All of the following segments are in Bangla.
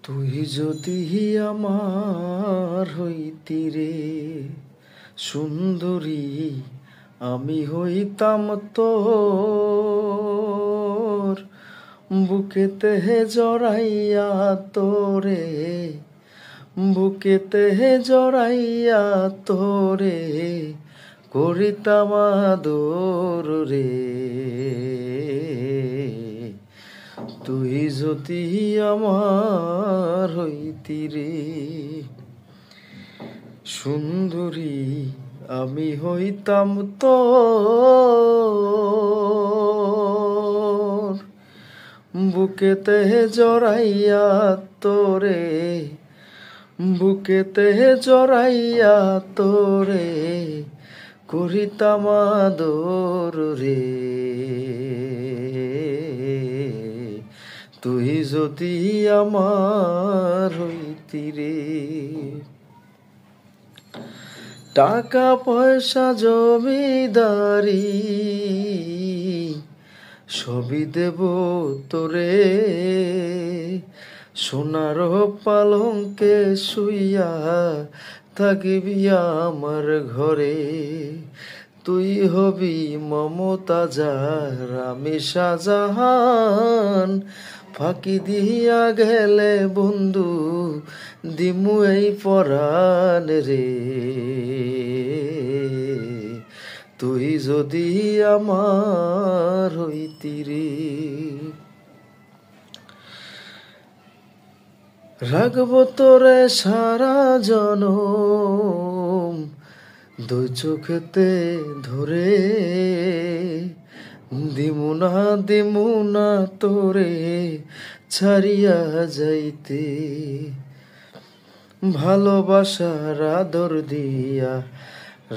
তুই যদি আমার হইতি রে সুন্দরী, আমি হইতাম তোর বুকেতে জড়াইয়া তোরে, বুকেতে জড়াইয়া তোরে করিতাম আদর রে। তুই যদি আমার হইতি রে সুন্দরী, আমি হইতাম তোর বুকেতে জড়াইয়া তোরে, বুকেতে জড়াইয়া তোরে করিতাম আদর রে। তুই যদি আমার হইতি রে। টাকা পয়সা জমিদারি সবই দেব তোরে, সোনার পালঙ্কে শুইয়া থাকবি আমার ঘরে। তুই হবি মমতাজার, আমি শাহজাহান। ফাঁকি দিয়া গেলে বন্ধু দিমু এই পরাণ রে। তুই যদি আমার হইতি রে। রাখবো তোরে সারা জনম দুই চোখেতে ধরে, দিমু না তোরে ছাড়িয়া যাইতে। ভালোবাসার আদর দিয়া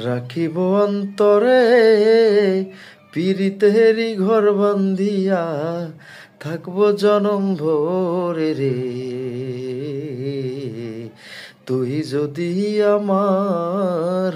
রাখিব অন্তরে, পীড়িতেরই ঘর বান্ধিয়া থাকবো জনম ভরে রে। তুই যদি আমার